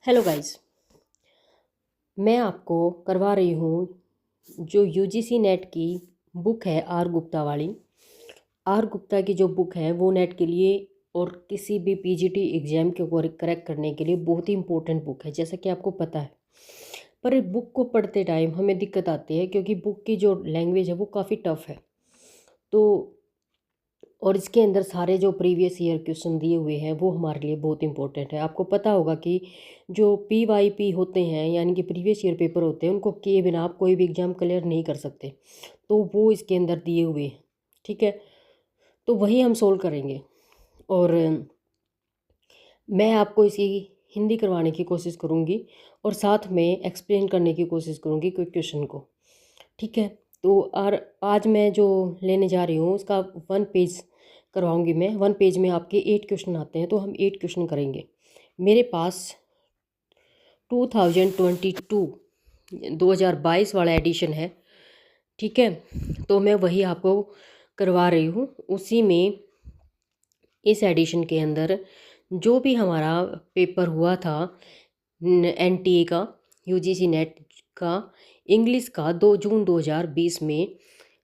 Hello guys. मैं आपको करवा रही हूँ जो यूजीसी नेट की बुक है आर गुप्ता वाली। आर गुप्ता की जो बुक है वो नेट के लिए और किसी भी पीजीटी एग्ज़ाम के ऊपर करेक्ट करने के लिए बहुत ही इंपॉर्टेंट बुक है, जैसा कि आपको पता है। पर इस बुक को पढ़ते टाइम हमें दिक्कत आती है क्योंकि बुक की जो लैंग्वेज है वो काफ़ी टफ है। तो और इसके अंदर सारे जो प्रीवियस ईयर क्वेश्चन दिए हुए हैं वो हमारे लिए बहुत इंपॉर्टेंट है। आपको पता होगा कि जो पीवाईपी होते हैं यानी कि प्रीवियस ईयर पेपर होते हैं, उनको किए बिना आप कोई भी एग्ज़ाम क्लियर नहीं कर सकते। तो वो इसके अंदर दिए हुए हैं, ठीक है। तो वही हम सोल्व करेंगे और मैं आपको इसकी हिंदी करवाने की कोशिश करूँगी और साथ में एक्सप्लेन करने की कोशिश करूँगी कोई क्वेश्चन को, ठीक है। तो और आज मैं जो लेने जा रही हूँ उसका 1 पेज करवाऊँगी मैं। 1 पेज में आपके 8 क्वेश्चन आते हैं, तो हम 8 क्वेश्चन करेंगे। मेरे पास 2022 वाला एडिशन है, ठीक है। तो मैं वही आपको करवा रही हूँ। उसी में इस एडिशन के अंदर जो भी हमारा पेपर हुआ था एनटीए का, यूजीसी नेट का, इंग्लिश का 2 जून 2020 में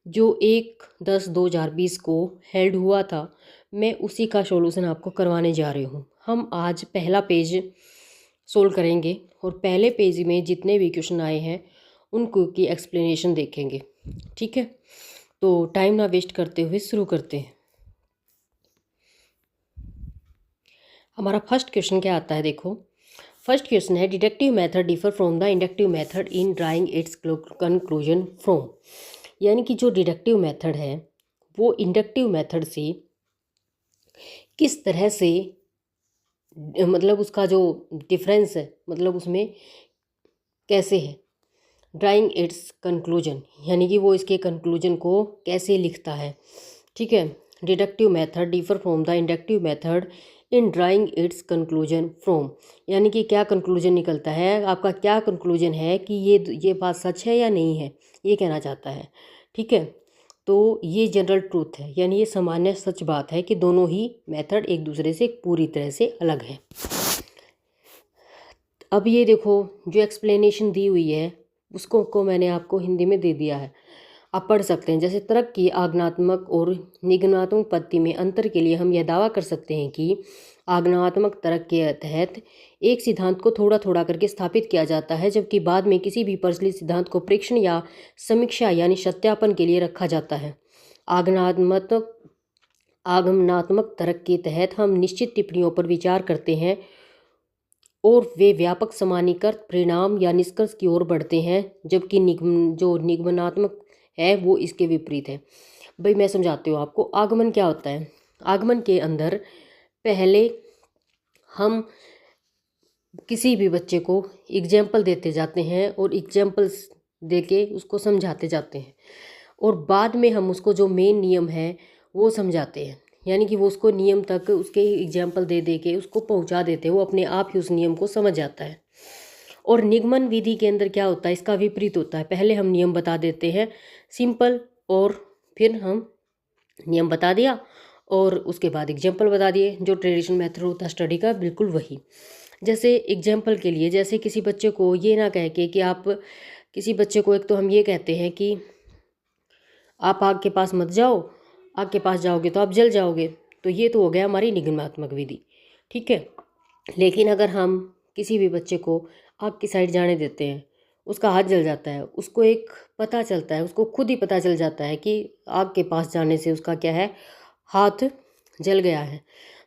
जो 1/10/2020 को हेल्ड हुआ था, मैं उसी का सॉल्यूशन आपको करवाने जा रही हूँ। हम आज पहला पेज सोल्व करेंगे और पहले पेज में जितने भी क्वेश्चन आए हैं उनको की एक्सप्लेनेशन देखेंगे, ठीक है। तो टाइम ना वेस्ट करते हुए शुरू करते हैं। हमारा फर्स्ट क्वेश्चन क्या आता है, देखो। फर्स्ट क्वेश्चन है, deductive method differ from the inductive method in drawing it's conclusion from. यानी कि जो डिडक्टिव मेथड है वो इंडक्टिव मेथड से किस तरह से, मतलब उसका जो डिफरेंस है, मतलब उसमें कैसे है। ड्राइंग इट्स कंक्लूजन यानी कि वो इसके कंक्लूजन को कैसे लिखता है, ठीक है। Deductive method differ from the inductive method in drawing it's conclusion from, यानी कि क्या कंक्लूजन निकलता है, आपका क्या कंक्लूजन है कि ये बात सच है या नहीं है, ये कहना चाहता है, ठीक है। तो ये जनरल ट्रूथ है, यानी ये सामान्य सच बात है कि दोनों ही मेथड एक दूसरे से पूरी तरह से अलग है। अब ये देखो, जो एक्सप्लेनेशन दी हुई है उसको मैंने आपको हिंदी में दे दिया है, आप पढ़ सकते हैं। जैसे तर्क की आगमनात्मक और निगमनात्मक पद्धति में अंतर के लिए हम यह दावा कर सकते हैं कि आगमनात्मक तर्क के तहत एक सिद्धांत को थोड़ा थोड़ा करके स्थापित किया जाता है, जबकि बाद में किसी भी प्रचलित सिद्धांत को परीक्षण या समीक्षा यानी सत्यापन के लिए रखा जाता है। आगमनात्मक तर्क के तहत हम निश्चित टिप्पणियों पर विचार करते हैं और वे व्यापक सामान्यीकृत परिणाम या निष्कर्ष की ओर बढ़ते हैं, जबकि जो निगमनात्मक है वो इसके विपरीत है। भाई मैं समझाती हूँ आपको। आगमन क्या होता है। आगमन के अंदर पहले हम किसी भी बच्चे को एग्जाम्पल देते जाते हैं और एग्जाम्पल्स देके उसको समझाते जाते हैं, और बाद में हम उसको जो मेन नियम है वो समझाते हैं, यानी कि वो उसको नियम तक उसके एग्जाम्पल दे दे के उसको पहुंचा देते हैं, वो अपने आप ही उस नियम को समझ जाता है। और निगमन विधि के अंदर क्या होता है, इसका विपरीत होता है। पहले हम नियम बता देते हैं सिंपल, और फिर हम नियम बता दिया और उसके बाद एग्जाम्पल बता दिए। जो ट्रेडिशनल मेथड होता है स्टडी का, बिल्कुल वही। जैसे एग्जाम्पल के लिए, जैसे किसी बच्चे को ये ना कह के कि आप किसी बच्चे को, एक तो हम ये कहते हैं कि आप आग के पास मत जाओ, आग के पास जाओगे तो आप जल जाओगे, तो ये तो हो गया हमारी निगमनात्मक विधि, ठीक है। लेकिन अगर हम किसी भी बच्चे को आग की साइड जाने देते हैं, उसका हाथ जल जाता है, उसको एक पता चलता है, उसको खुद ही पता चल जाता है कि आग के पास जाने से उसका क्या है, हाथ जल गया है,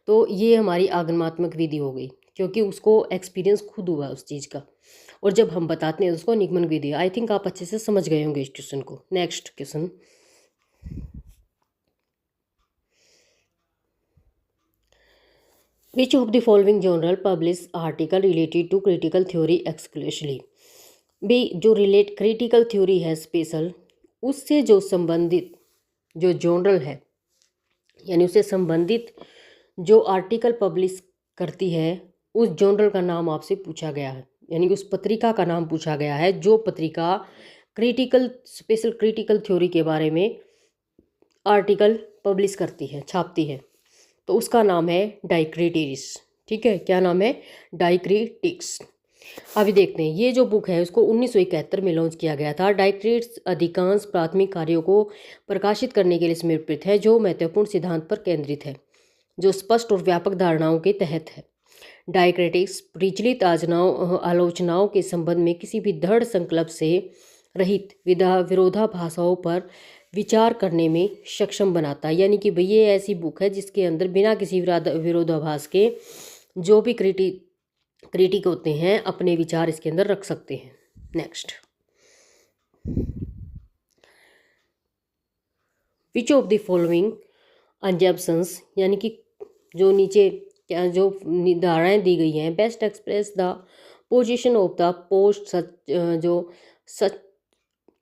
तो ये हमारी आगमनात्मक विधि हो गई, क्योंकि उसको एक्सपीरियंस खुद हुआ उस चीज़ का। और जब हम बताते हैं उसको निगमन विधि। आई थिंक आप अच्छे से समझ गए होंगे इस क्वेश्चन को। Next question, which of the following journal publish article related to critical theory exclusively. भी जो रिलेट क्रिटिकल थ्योरी है स्पेशल, उससे जो संबंधित जो जर्नल है, यानी उससे संबंधित जो आर्टिकल पब्लिश करती है, उस जर्नल का नाम आपसे पूछा गया है, यानी कि उस पत्रिका का नाम पूछा गया है जो पत्रिका क्रिटिकल स्पेशल क्रिटिकल थ्योरी के बारे में आर्टिकल पब्लिश करती है, छापती है। तो उसका नाम है डाइक्रिटिक्स, ठीक है। क्या नाम है, डाइक्रिटिक्स। अभी देखते हैं, ये जो बुक है उसको 1971 में लॉन्च किया गया था। डायरेक्टरेट्स अधिकांश प्राथमिक कार्यों को प्रकाशित करने के लिए समर्पित है जो महत्वपूर्ण सिद्धांत पर केंद्रित है, जो स्पष्ट और व्यापक धारणाओं के तहत है। डायक्रेटिक्स प्रचलित आलोचनाओं के संबंध में किसी भी दृढ़ संकल्प से रहित विरोधाभासों पर विचार करने में सक्षम बनाता है। यानी कि भाई ये ऐसी बुक है जिसके अंदर बिना किसी विरोधाभास के जो भी क्रिटिक होते हैं अपने विचार इसके अंदर रख सकते हैं। Next, which of the following assumptions, यानी कि जो नीचे क्या जो धारणाएं दी गई हैं, best express the position of the post जो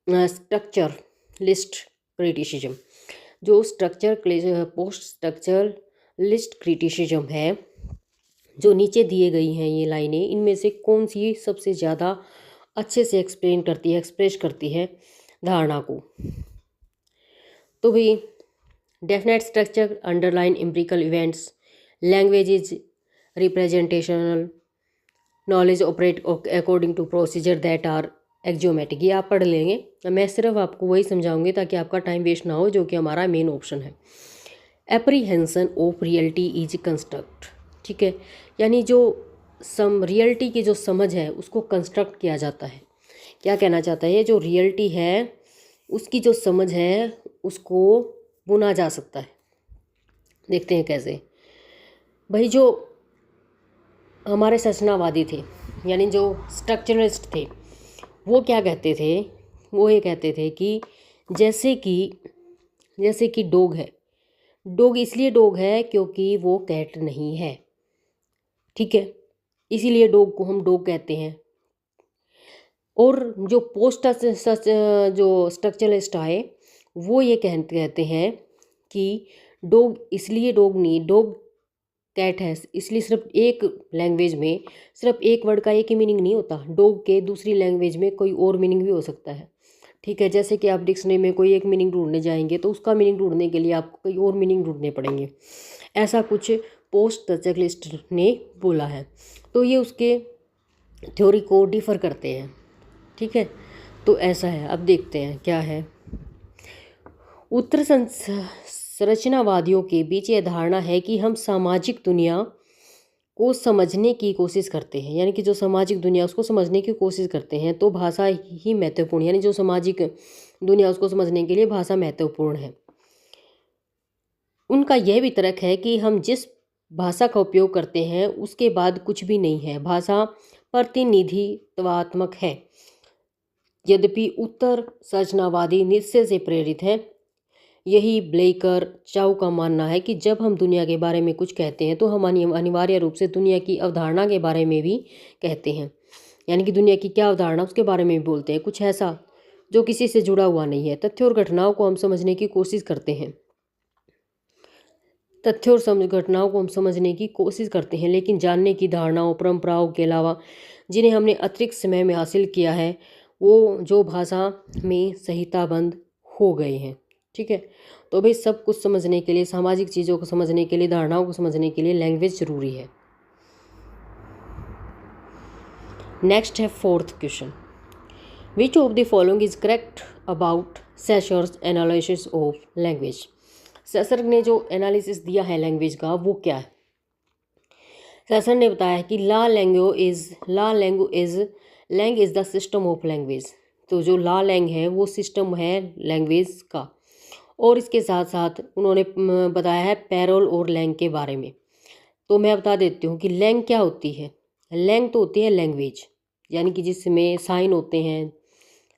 स्ट्रक्चर लिस्ट क्रिटिसिज्म, जो पोस्ट स्ट्रक्चर लिस्ट क्रिटिसिज्म है, जो नीचे दिए गई हैं ये लाइनें, इनमें से कौन सी सबसे ज़्यादा अच्छे से एक्सप्रेस करती है धारणा को? तो भाई definite structure underline empirical events, language is representational, knowledge operate according to procedure that are axiomatic. ये आप पढ़ लेंगे, मैं सिर्फ आपको वही समझाऊंगी ताकि आपका टाइम वेस्ट ना हो, जो कि हमारा मेन ऑप्शन है। एप्रीहेंसन ऑफ रियलिटी इज कंस्ट्रक्ट, ठीक है, यानी जो रियलिटी की जो समझ है उसको कंस्ट्रक्ट किया जाता है। क्या कहना चाहता है, जो रियलिटी है उसकी जो समझ है उसको बुना जा सकता है। देखते हैं कैसे। भाई जो हमारे संरचनावादी थे, यानी जो स्ट्रक्चरलिस्ट थे, वो क्या कहते थे, वो ये कहते थे कि जैसे कि डॉग है, डॉग इसलिए डॉग है क्योंकि वो कैट नहीं है, ठीक है, इसीलिए डॉग को हम डॉग कहते हैं। और जो जो स्ट्रक्चरलिस्ट आए वो ये कहते हैं कि डॉग इसलिए डॉग नहीं, डॉग कैट है इसलिए सिर्फ एक लैंग्वेज में सिर्फ एक वर्ड का एक ही मीनिंग नहीं होता, डॉग के दूसरी लैंग्वेज में कोई और मीनिंग भी हो सकता है, ठीक है। जैसे कि आप डिक्शनरी में कोई एक मीनिंग ढूंढने जाएंगे तो उसका मीनिंग ढूंढने के लिए आपको कोई और मीनिंग ढूंढने पड़ेंगे, ऐसा कुछ पोस्ट स्ट्रक्चरलिस्ट ने बोला है। तो ये उसके थ्योरी को डिफर करते हैं, ठीक है। तो ऐसा है, अब देखते हैं क्या है। उत्तर संरचनावादियों के बीच यह धारणा है कि हम सामाजिक दुनिया को समझने की कोशिश करते हैं, यानी कि जो सामाजिक दुनिया उसको समझने की कोशिश करते हैं तो भाषा ही महत्वपूर्ण, यानी जो सामाजिक दुनिया उसको समझने के लिए भाषा महत्वपूर्ण है। उनका यह भी तर्क है कि हम जिस भाषा का उपयोग करते हैं उसके बाद कुछ भी नहीं है, भाषा प्रतिनिधित्वात्मक है। यद्यपि उत्तर संरचनावादी निश्चय से प्रेरित है। यही ब्लेकर चाउ का मानना है कि जब हम दुनिया के बारे में कुछ कहते हैं तो हम अनिवार्य रूप से दुनिया की अवधारणा के बारे में भी कहते हैं, यानी कि दुनिया की क्या अवधारणा उसके बारे में भी बोलते हैं, कुछ ऐसा जो किसी से जुड़ा हुआ नहीं है। तथ्यों और घटनाओं को हम समझने की कोशिश करते हैं, तथ्यों और घटनाओं को हम समझने की कोशिश करते हैं, लेकिन जानने की धारणाओं परंपराओं के अलावा जिन्हें हमने अतिरिक्त समय में हासिल किया है वो जो भाषा में संहिताबद्ध हो गए हैं, ठीक है। तो भाई सब कुछ समझने के लिए, सामाजिक चीज़ों को समझने के लिए, धारणाओं को समझने के लिए लैंग्वेज जरूरी है। नेक्स्ट है fourth question, which of the following is correct about Saussure's analysis of language. Saussure ने जो एनालिसिस दिया है लैंग्वेज का वो क्या है? सेसर ने बताया कि langue is the system of language. तो जो लैंग है वो सिस्टम है लैंग्वेज का। और इसके साथ साथ उन्होंने बताया है पैरोल और लैंग के बारे में। तो मैं बता देती हूँ कि लैंग क्या होती है। लैंग तो होती है लैंग्वेज, यानी कि जिसमें साइन होते हैं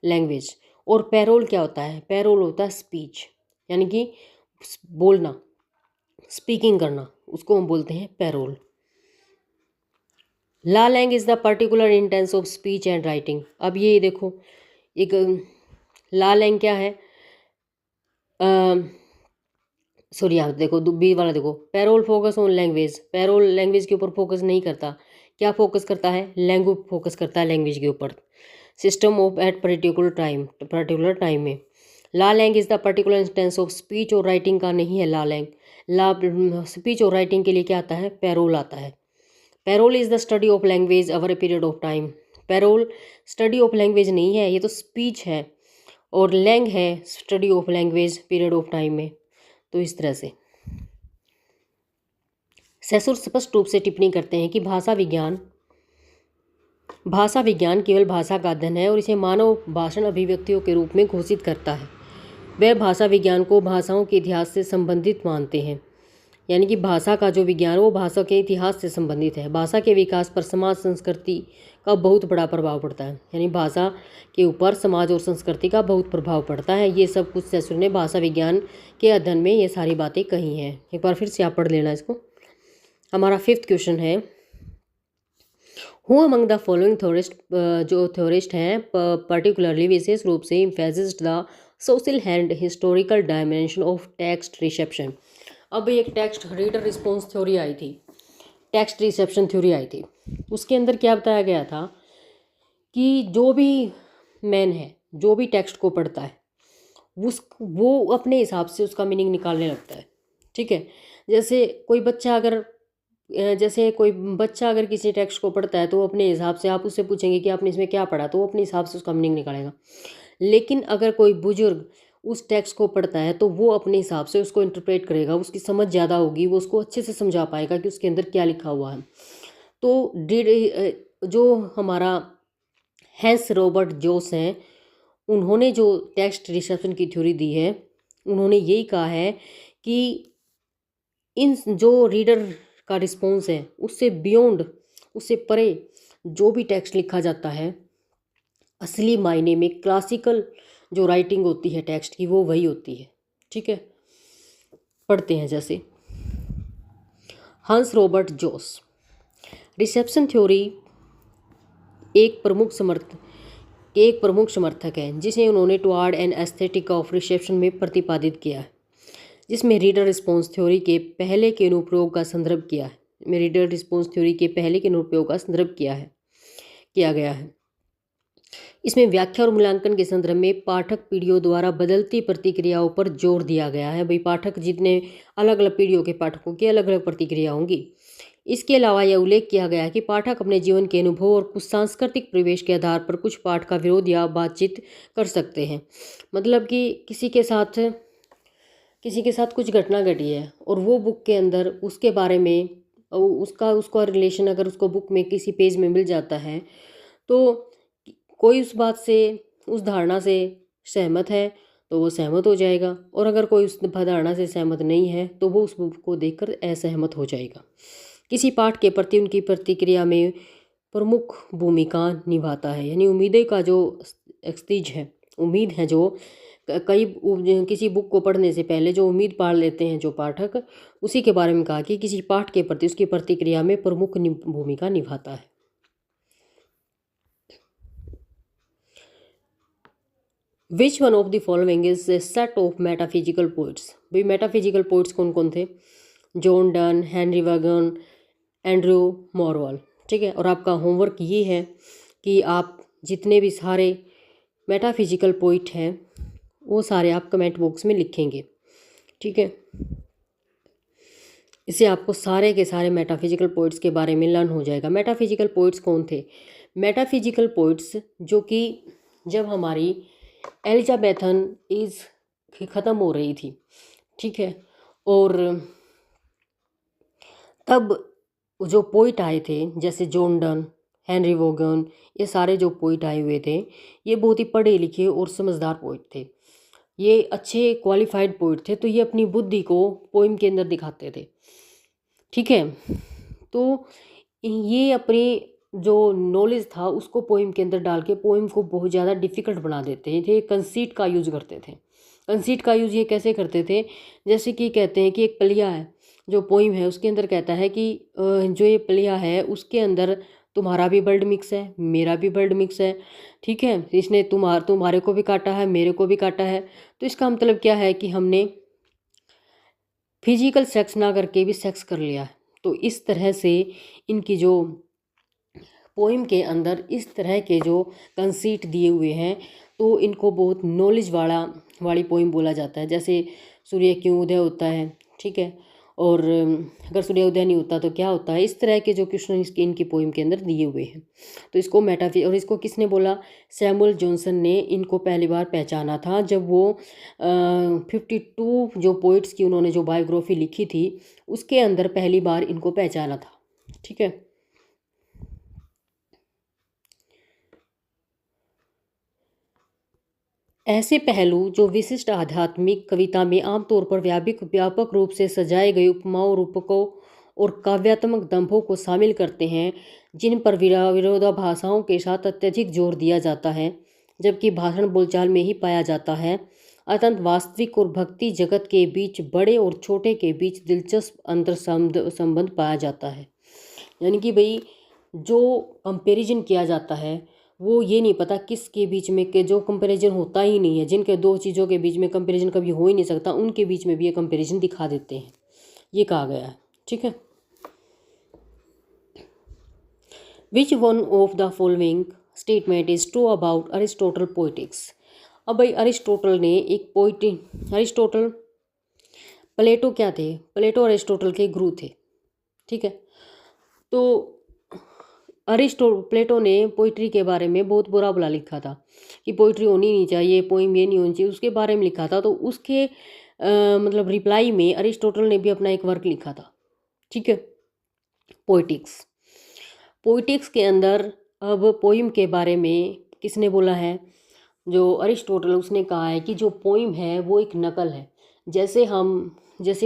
लैंग्वेज। और पैरोल क्या होता है? पैरोल होता है स्पीच, यानी कि बोलना, स्पीकिंग करना, उसको हम बोलते हैं parole. Langue is the particular instance of speech and writing. अब ये देखो, एक लैंग क्या है, सॉरी आप देखो बी वाला देखो, parole focus on language. Parole language के ऊपर फोकस नहीं करता, क्या फोकस करता है? लैंग्वेज फोकस करता है लैंग्वेज के ऊपर। System of at particular time में। Langue is the particular instance of speech और राइटिंग का नहीं है लैंग। स्पीच और राइटिंग के लिए क्या आता है? पैरोल आता है। Parole is the study of language over a period of time. Parole study of language नहीं है, ये तो स्पीच है, और लैंग है study of language period of time में। तो इस तरह से सेसुर स्पष्ट रूप से टिप्पणी करते हैं कि भाषा विज्ञान केवल भाषा का अध्ययन है और इसे मानव भाषण अभिव्यक्तियों के रूप में घोषित करता है। वह भाषा विज्ञान को भाषाओं के इतिहास से संबंधित मानते हैं, यानी कि भाषा का जो विज्ञान वो भाषा के इतिहास से संबंधित है। भाषा के विकास पर समाज संस्कृति का बहुत बड़ा प्रभाव पड़ता है, यानी भाषा के ऊपर समाज और संस्कृति का बहुत प्रभाव पड़ता है। ये सब कुछ सेसुर ने भाषा विज्ञान के अध्ययन में ये सारी बातें कही हैं। एक बार फिर से आप पढ़ लेना इसको। हमारा 5th क्वेश्चन है, who among the following theorist, जो थ्योरिस्ट हैं पर्टिकुलरली विशेष रूप से emphasised the social and historical dimension of text reception. अब एक टेक्स्ट रीडर रिस्पॉन्स थ्योरी आई थी, टेक्स्ट रिसेप्शन थ्योरी आई थी। उसके अंदर क्या बताया गया था कि जो भी मैन है, जो भी टेक्स्ट को पढ़ता है वो अपने हिसाब से उसका मीनिंग निकालने लगता है। ठीक है, जैसे कोई बच्चा अगर किसी टेक्स्ट को पढ़ता है तो वो अपने हिसाब से, आप उससे पूछेंगे कि आपने इसमें क्या पढ़ा, तो वो अपने हिसाब से उसका मीनिंग निकालेगा। लेकिन अगर कोई बुजुर्ग उस टेक्स्ट को पढ़ता है तो वो अपने हिसाब से उसको इंटरप्रेट करेगा, उसकी समझ ज़्यादा होगी, वो उसको अच्छे से समझा पाएगा कि उसके अंदर क्या लिखा हुआ है। तो जो हमारा हैंस रॉबर्ट जोस हैं, उन्होंने जो टेक्स्ट रिसेप्शन की थ्योरी दी है, उन्होंने यही कहा है कि इन जो रीडर का रिस्पॉन्स है उससे बियॉन्ड, उससे परे जो भी टेक्स्ट लिखा जाता है, असली मायने में क्लासिकल जो राइटिंग होती है टेक्स्ट की वो वही होती है। ठीक है, पढ़ते हैं। जैसे हंस रॉबर्ट जोस, रिसेप्शन थ्योरी एक प्रमुख समर्थक है जिसे उन्होंने toward an aesthetic of reception में प्रतिपादित किया है, जिसमें रीडर रिस्पॉन्स थ्योरी के पहले के अनुप्रयोग का संदर्भ किया गया है। इसमें व्याख्या और मूल्यांकन के संदर्भ में पाठक पीढ़ियों द्वारा बदलती प्रतिक्रियाओं पर जोर दिया गया है। भाई पाठक, जितने अलग अलग पीढ़ियों के पाठकों की अलग अलग प्रतिक्रिया होंगी। इसके अलावा यह उल्लेख किया गया है कि पाठक अपने जीवन के अनुभव और कुछ सांस्कृतिक परिवेश के आधार पर कुछ पाठ का विरोध या बातचीत कर सकते हैं। मतलब कि किसी के साथ कुछ घटना घटी है और वो बुक के अंदर उसके बारे में उसका रिलेशन अगर उसको बुक में किसी पेज में मिल जाता है तो कोई उस बात से, उस धारणा से सहमत है तो वो सहमत हो जाएगा, और अगर कोई उस धारणा से सहमत नहीं है तो वो उस बुक को देखकर असहमत हो जाएगा। किसी पाठ के प्रति उनकी प्रतिक्रिया में प्रमुख भूमिका निभाता है, यानी उम्मीदें का जो एक्सतीज है, उम्मीद है जो किसी बुक को पढ़ने से पहले जो उम्मीद पाल लेते हैं जो पाठक, उसी के बारे में कहा कि किसी पाठ के प्रति उसकी प्रतिक्रिया में प्रमुख भूमिका निभाता है। Which one of the following is a set of metaphysical poets. भाई मेटाफिजिकल पोइट्स कौन कौन थे? John Donne, Henry Vaughan, Andrew Marvell. ठीक है, और आपका होमवर्क ये है कि आप जितने भी सारे मेटाफिजिकल पोइट हैं वो सारे आप कमेंट बॉक्स में लिखेंगे। ठीक है, इससे आपको सारे के सारे मेटाफिजिकल पोइट्स के बारे में लर्न हो जाएगा। मेटाफिजिकल पोइट्स कौन थे? मेटाफिजिकल पोइट्स जो कि जब हमारी एलिजाबेथन एज ख़त्म हो रही थी, ठीक है, और तब जो पोइट आए थे जैसे जॉन डन, हेनरी वोगन, ये सारे जो पोइट आए हुए थे ये बहुत ही पढ़े लिखे और समझदार पोइट थे, ये अच्छे क्वालिफाइड पोइट थे। तो ये अपनी बुद्धि को पोइम के अंदर दिखाते थे। ठीक है, तो ये अपनी जो नॉलेज था उसको पोइम के अंदर डाल के पोइम को बहुत ज़्यादा डिफ़िकल्ट बना देते थे। कंसीट का यूज़ करते थे। कंसीट का यूज़ ये कैसे करते थे? जैसे कि कहते हैं कि एक पलिया है, जो पोइम है उसके अंदर कहता है कि जो ये पलिया है उसके अंदर तुम्हारा भी ब्लड मिक्स है, मेरा भी ब्लड मिक्स है। ठीक है, इसने तुम्हारे को भी काटा है, मेरे को भी काटा है। तो इसका मतलब क्या है कि हमने फिजिकल सेक्स ना करके भी सेक्स कर लिया है। तो इस तरह से इनकी जो पोइम के अंदर इस तरह के जो कंसीट दिए हुए हैं तो इनको बहुत नॉलेज वाली पोइम बोला जाता है। जैसे सूर्य क्यों उदय होता है, ठीक है, और अगर सूर्योदय नहीं होता तो क्या होता है, इस तरह के जो क्वेश्चन इसके इनकी पोइम के अंदर दिए हुए हैं। तो इसको और इसको किसने बोला, सैमुअल जॉनसन ने इनको पहली बार पहचाना था जब वो 52 जो पोइट्स की उन्होंने जो बायोग्राफी लिखी थी उसके अंदर पहली बार इनको पहचाना था। ठीक है। ऐसे पहलू जो विशिष्ट आध्यात्मिक कविता में आमतौर पर व्यापक रूप से सजाए गए उपमाओं, रूपकों और काव्यात्मक दंभों को शामिल करते हैं, जिन पर विरोधाभासों के साथ अत्यधिक जोर दिया जाता है, जबकि भाषण बोलचाल में ही पाया जाता है, अत्यंत वास्तविक और भक्ति जगत के बीच, बड़े और छोटे के बीच दिलचस्प अंतर संबंध पाया जाता है। यानी कि भाई जो कंपैरिजन किया जाता है वो ये नहीं पता किसके बीच में, के जो कंपैरिजन होता ही नहीं है, जिनके दो चीज़ों के बीच में कंपैरिजन कभी हो ही नहीं सकता, उनके बीच में भी ये कंपैरिजन दिखा देते हैं, ये कहा गया है। ठीक है। Which one of the following statement is true about Aristotle poetics. अब भाई अरिस्टोटल ने एक अरिस्टोटल, प्लेटो क्या थे, प्लेटो अरिस्टोटल के गुरु थे। ठीक है। तो प्लेटो ने पोइट्री के बारे में बहुत बुरा भला लिखा था कि पोइट्री होनी नहीं चाहिए, पोइम ये नहीं होनी चाहिए, उसके बारे में लिखा था। तो उसके मतलब रिप्लाई में अरिस्टोटल ने भी अपना एक वर्क लिखा था। ठीक है। पोइटिक्स के अंदर अब पोइम के बारे में किसने बोला है, जो अरिस्टोटल, उसने कहा है कि जो पोइम है वो एक नकल है। जैसे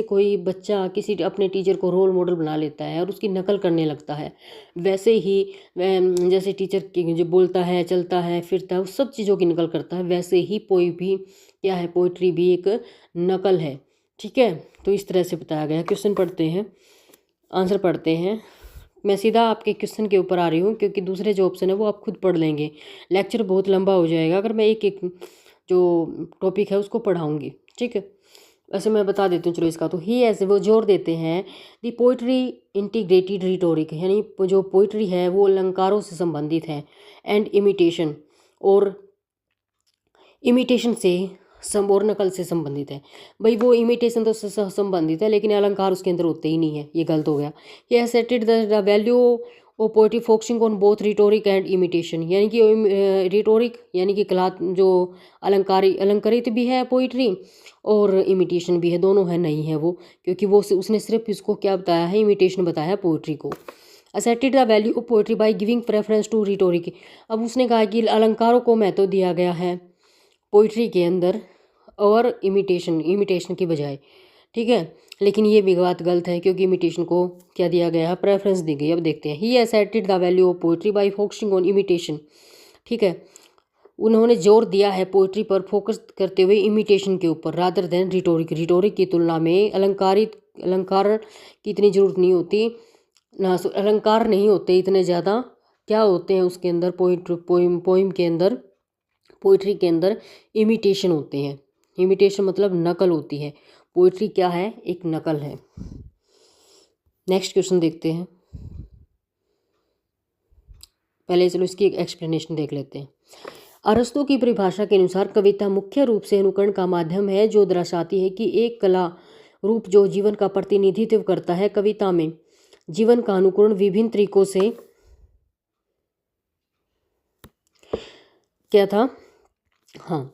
कोई बच्चा किसी अपने टीचर को रोल मॉडल बना लेता है और उसकी नकल करने लगता है, वैसे ही जैसे टीचर की जो बोलता है, चलता है, फिरता है, उस सब चीज़ों की नकल करता है, वैसे ही पोई भी क्या है, पोइट्री भी एक नकल है। ठीक है। तो इस तरह से बताया गया। क्वेश्चन पढ़ते हैं, आंसर पढ़ते हैं। मैं सीधा आपके क्वेश्चन के ऊपर आ रही हूँ क्योंकि दूसरे जो ऑप्शन है वो आप खुद पढ़ लेंगे, लेक्चर बहुत लंबा हो जाएगा अगर मैं एक एक जो टॉपिक है उसको पढ़ाऊँगी। ठीक है। वैसे मैं बता देती हूँ चलो इसका। तो ही ऐसे वो जोर देते हैं दी पोइट्री इंटीग्रेटेड रिटोरिक, यानी जो पोइट्री है वो अलंकारों से संबंधित है, एंड इमिटेशन, और इमिटेशन से और नकल से संबंधित है। भाई वो इमिटेशन तो संबंधित है लेकिन अलंकार उसके अंदर होते ही नहीं है, ये गलत हो गया। He asserted the value of poetry focusing on both rhetoric and imitation, यानी कि रिटोरिक यानी कि कला जो अलंकारित भी है पोइट्री और इमिटेशन भी है, दोनों है नहीं है वो, क्योंकि वो उसने सिर्फ इसको क्या बताया है, इमिटेशन बताया है पोइट्री को। Asserted the value of poetry by giving preference to rhetoric, अब उसने कहा कि अलंकारों को महत्व दिया गया है पोइट्री के अंदर और इमिटेशन की बजाय। ठीक है। लेकिन ये भी बात गलत है क्योंकि इमिटेशन को क्या दिया गया है, प्रेफरेंस दी गई। अब देखते हैं। He asserted the value of poetry by focusing on imitation. ठीक है। उन्होंने जोर दिया है पोइट्री पर फोकस करते हुए इमिटेशन के ऊपर, रादर देन रिटोरिक की तुलना में अलंकार की इतनी ज़रूरत नहीं होती ना, अलंकार नहीं होते इतने ज़्यादा। क्या होते हैं उसके अंदर, पोइम के अंदर, पोइट्री के अंदर इमिटेशन होते हैं। इमिटेशन मतलब नकल होती है। पोइट्री क्या है, एक नकल है। नेक्स्ट क्वेश्चन देखते हैं। पहले चलो इसकी एक एक्सप्लेनेशन देख लेते हैं। अरस्तु की परिभाषा के अनुसार कविता मुख्य रूप से अनुकरण का माध्यम है जो दर्शाती है कि एक कला रूप जो जीवन का प्रतिनिधित्व करता है। कविता में जीवन का अनुकरण विभिन्न तरीकों से क्या था, हाँ,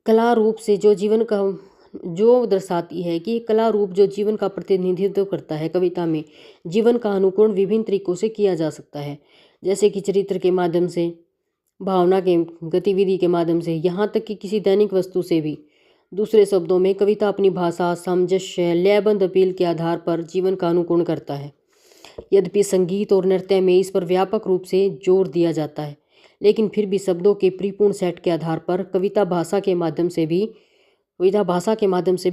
कला रूप से जो जीवन का, जो दर्शाती है कि कला रूप जो जीवन का प्रतिनिधित्व करता है। कविता में जीवन का अनुकरण विभिन्न तरीकों से किया जा सकता है, जैसे कि चरित्र के माध्यम से, भावना के गतिविधि के माध्यम से, यहाँ तक कि किसी दैनिक वस्तु से भी। दूसरे शब्दों में कविता अपनी भाषा, सामंजस्य, लयबद्ध अपील के आधार पर जीवन का अनुकरण करता है। यद्यपि संगीत और नृत्य में इस पर व्यापक रूप से जोर दिया जाता है, लेकिन फिर भी शब्दों के परिपूर्ण सेट के आधार पर कविता भाषा के माध्यम से भी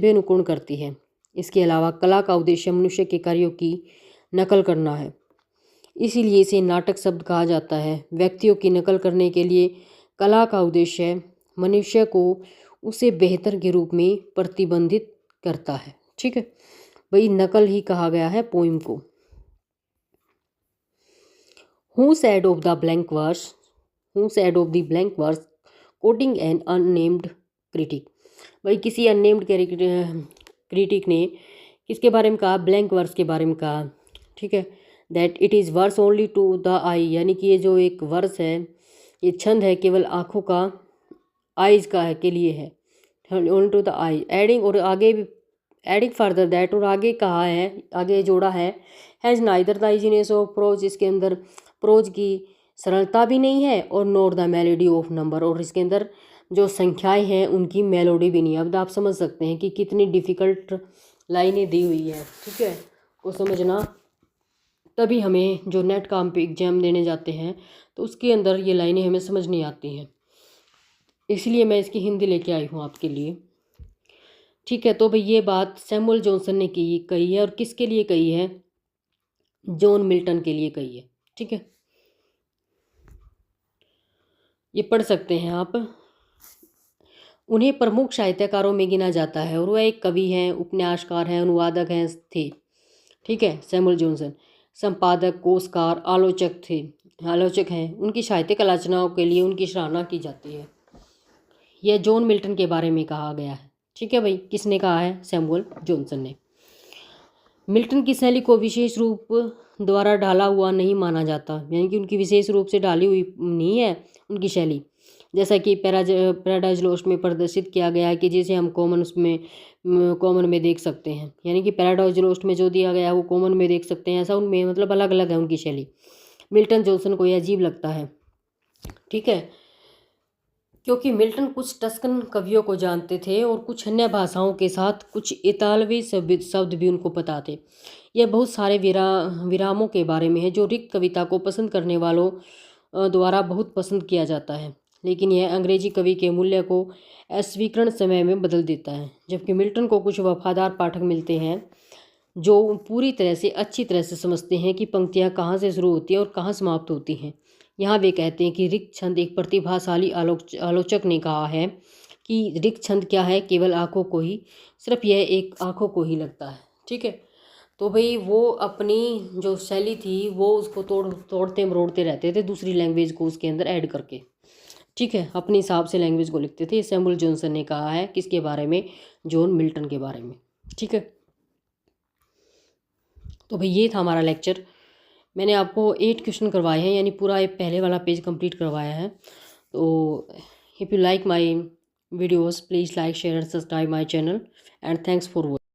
अनुकरण करती है। इसके अलावा कला का उद्देश्य मनुष्य के कार्यों की नकल करना है, इसीलिए इसे नाटक शब्द कहा जाता है। व्यक्तियों की नकल करने के लिए कला का उद्देश्य मनुष्य को उसे बेहतर के रूप में प्रतिबंधित करता है। ठीक है। भाई नकल ही कहा गया है पोइम को। Who said of the blank verse quoting an unnamed critic। भाई किसी अननेम्ड क्रिटिक ने किसके बारे में कहा, ब्लैंक वर्स के बारे में कहा। ठीक है, that it is verse only to the eye, यानी कि ये जो एक वर्स है, ये छंद है केवल आँखों का, आइज़ का है, के लिए है, only to the eye. Adding, और आगे भी एडिंग फर्दर दैट, और आगे कहा है, आगे जोड़ा है, has neither the easiness of pros, इसके अंदर प्रोज की सरलता भी नहीं है, और नोर द मेलोडी ऑफ नंबर, और इसके अंदर जो संख्याएं हैं उनकी मेलोडी भी नहीं है। अब आप समझ सकते हैं कि कितनी डिफ़िकल्ट लाइनें दी हुई है। ठीक है, को समझना, तभी हमें जो नेट का हम एग्ज़ाम देने जाते हैं तो उसके अंदर ये लाइनें हमें समझ नहीं आती हैं, इसलिए मैं इसकी हिंदी लेके आई हूँ आपके लिए। ठीक है, तो भाई ये बात सैमुअल जॉनसन ने कही है, और किसके लिए कही है, जॉन मिल्टन के लिए कही है। ठीक है, ये पढ़ सकते हैं आप। उन्हें प्रमुख साहित्यकारों में गिना जाता है, और वह एक कवि हैं, उपन्यासकार हैं, अनुवादक हैं थे। ठीक है, सैमुअल जॉनसन संपादक, कोशकार, आलोचक हैं। उनकी साहित्यिक आलोचनाओं के लिए उनकी सराहना की जाती है। यह जॉन मिल्टन के बारे में कहा गया है। ठीक है भाई, किसने कहा है, सैमुअल जॉनसन ने। मिल्टन की शैली को विशेष रूप द्वारा ढाला हुआ नहीं माना जाता, यानी कि उनकी विशेष रूप से ढाली हुई नहीं है उनकी शैली, जैसा कि पैराडाइज लोस्ट में प्रदर्शित किया गया है, कि जिसे हम कॉमन में देख सकते हैं, यानी कि पैराडाइज लोस्ट में जो दिया गया है वो कॉमन में देख सकते हैं, ऐसा उनमें मतलब अलग अलग है उनकी शैली। मिल्टन जॉनसन को यह अजीब लगता है। ठीक है, क्योंकि मिल्टन कुछ टस्कन कवियों को जानते थे, और कुछ अन्य भाषाओं के साथ कुछ इतालवी शब्द भी उनको पता थे। यह बहुत सारे विरामों के बारे में है, जो रिक्त कविता को पसंद करने वालों द्वारा बहुत पसंद किया जाता है, लेकिन यह अंग्रेजी कवि के मूल्य को अस्वीकरण समय में बदल देता है। जबकि मिल्टन को कुछ वफादार पाठक मिलते हैं जो पूरी तरह से अच्छी तरह से समझते हैं कि पंक्तियाँ कहाँ से शुरू होती हैं और कहाँ समाप्त होती हैं। यहाँ वे कहते हैं कि रिक्त छंद, एक प्रतिभाशाली आलोचक ने कहा है कि रिक्त छंद क्या है, केवल आँखों को ही, सिर्फ यह एक आँखों को ही लगता है। ठीक है, तो भाई वो अपनी जो शैली थी वो उसको तोड़ते मरोड़ते रहते थे, दूसरी लैंग्वेज को उसके अंदर ऐड करके। ठीक है, अपने हिसाब से लैंग्वेज को लिखते थे। सैमुअल जॉनसन ने कहा है, किसके बारे में, जॉन मिल्टन के बारे में। ठीक है, तो भाई ये था हमारा लेक्चर। मैंने आपको 8 क्वेश्चन करवाए हैं, यानी पूरा एक पहले वाला पेज कंप्लीट करवाया है। तो if you like my videos, please like, share and subscribe my channel, and thanks for watching.